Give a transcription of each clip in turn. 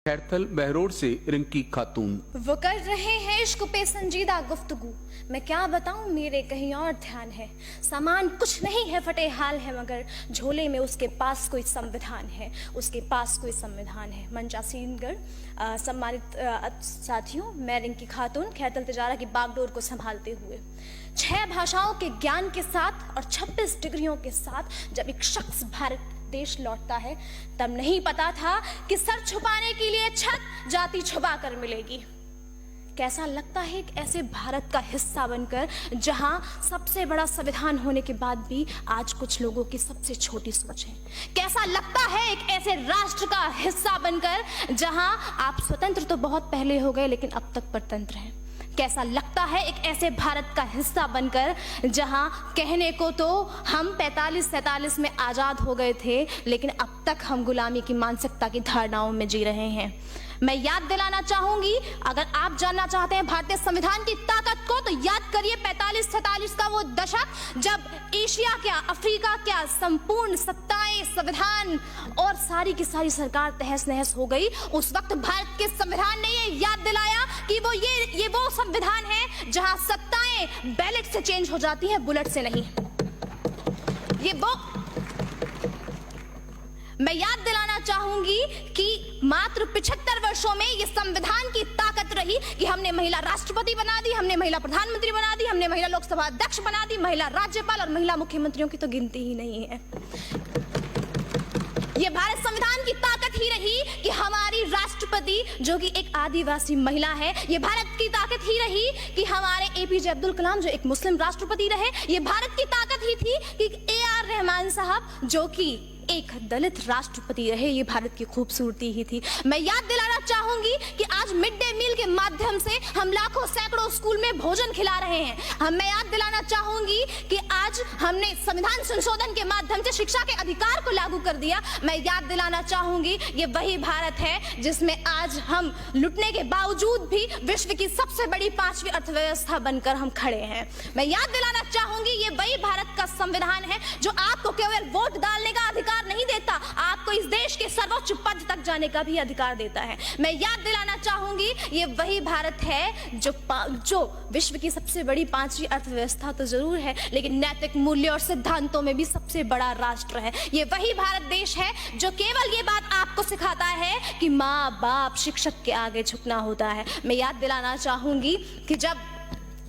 खैरथल बहरोड से रिंकी खातून। वो कर रहे हैं इश्क पे संजीदा गुफ्तगू, मैं क्या बताऊं मेरे कहीं और ध्यान है। सामान कुछ नहीं है, फटे हाल है, मगर झोले में उसके पास कोई संविधान है, उसके पास कोई संविधान है। मंचासीनगढ़ सम्मानित साथियों, मैं रिंकी खातून खैरथल तिजारा की बागडोर को संभालते हुए 6 भाषाओं के ज्ञान के साथ और 26 डिग्रियों के साथ जब एक शख्स भारत देश लौटता है, तब नहीं पता था कि सर छुपाने के लिए छत जाति छुपा कर मिलेगी। कैसा लगता है एक ऐसे भारत का हिस्सा बनकर जहां सबसे बड़ा संविधान होने के बाद भी आज कुछ लोगों की सबसे छोटी सोच है। कैसा लगता है एक ऐसे राष्ट्र का हिस्सा बनकर जहां आप स्वतंत्र तो बहुत पहले हो गए लेकिन अब तक परतंत्र हैं। कैसा लगता है एक ऐसे भारत का हिस्सा बनकर जहां कहने को तो हम 45-47 में आजाद हो गए थे, लेकिन अब तक हम गुलामी की मानसिकता की धारणाओं में जी रहे हैं। मैं याद दिलाना चाहूंगी, अगर आप जानना चाहते हैं भारतीय संविधान की ताकत को, तो याद करिए 45-47 का वो दशक जब एशिया क्या अफ्रीका क्या संपूर्ण सत्ताएं, संविधान और सारी की सारी सरकार तहस नहस हो गई। उस वक्त भारत के संविधान ने ये याद दिलाया कि ये वो संविधान है जहां सत्ताएं बैलेट से चेंज हो जाती हैं, बुलेट से नहीं। मैं याद दिलाना चाहूंगी कि मात्र 75 वर्षों में ये संविधान की ताकत रही कि हमने महिला राष्ट्रपति बना दी, हमने महिला प्रधानमंत्री बना दी, हमने महिला लोकसभा अध्यक्ष बना दी, महिला राज्यपाल और महिला मुख्यमंत्रियों की तो गिनती ही नहीं है। ये भारत संविधान की ताकत ही रही कि हमारी राष्ट्रपति जो कि एक आदिवासी महिला है। ये भारत की ताकत ही रही कि हमारे एपीजे अब्दुल कलाम जो एक मुस्लिम राष्ट्रपति रहे। ये भारत की ताकत ही थी कि AR रहमान साहब जो कि एक दलित राष्ट्रपति रहे। ये भारत की खूबसूरती ही थी। मैं याद दिलाना चाहूंगी कि आज मिड डे मील के माध्यम से हम लाखों सैकड़ों स्कूल में भोजन खिला रहे हैं। मैं याद दिलाना चाहूंगी कि आज हमने संविधान संशोधन के माध्यम से शिक्षा के अधिकार को लागू कर दिया। मैं याद दिलाना चाहूंगी ये वही भारत है जिसमें आज हम लुटने के बावजूद भी विश्व की सबसे बड़ी 5वीं अर्थव्यवस्था बनकर हम खड़े हैं। मैं याद दिलाना चाहूंगी ये वही भारत का संविधान है जो आपको केवल वोट डालने का अधिकार नहीं देता, आपको इस देश के सर्वोच्च पद तक जाने का भी अधिकार देता है। मैं याद दिलाना चाहूंगी ये वही भारत है जो विश्व की सबसे बड़ी 5वीं अर्थव्यवस्था तो जरूर है, लेकिन नैतिक मूल्य और सिद्धांतों में भी सबसे बड़ा राष्ट्र है। ये वही भारत देश है जो केवल ये बात आपको सिखाता है कि माँ बाप शिक्षक के आगे झुकना होता है। मैं याद दिलाना चाहूंगी कि जब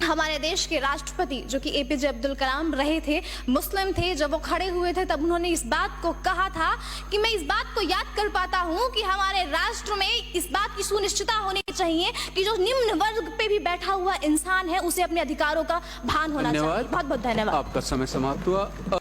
हमारे देश के राष्ट्रपति जो कि एपीजे अब्दुल कलाम रहे थे, मुस्लिम थे, जब वो खड़े हुए थे तब उन्होंने इस बात को कहा था कि मैं इस बात को याद कर पाता हूं कि हमारे राष्ट्र में इस बात की सुनिश्चितता होनी चाहिए कि जो निम्न वर्ग पे भी बैठा हुआ इंसान है उसे अपने अधिकारों का भान होना चाहिए। बहुत बहुत धन्यवाद। आपका समय समाप्त हुआ।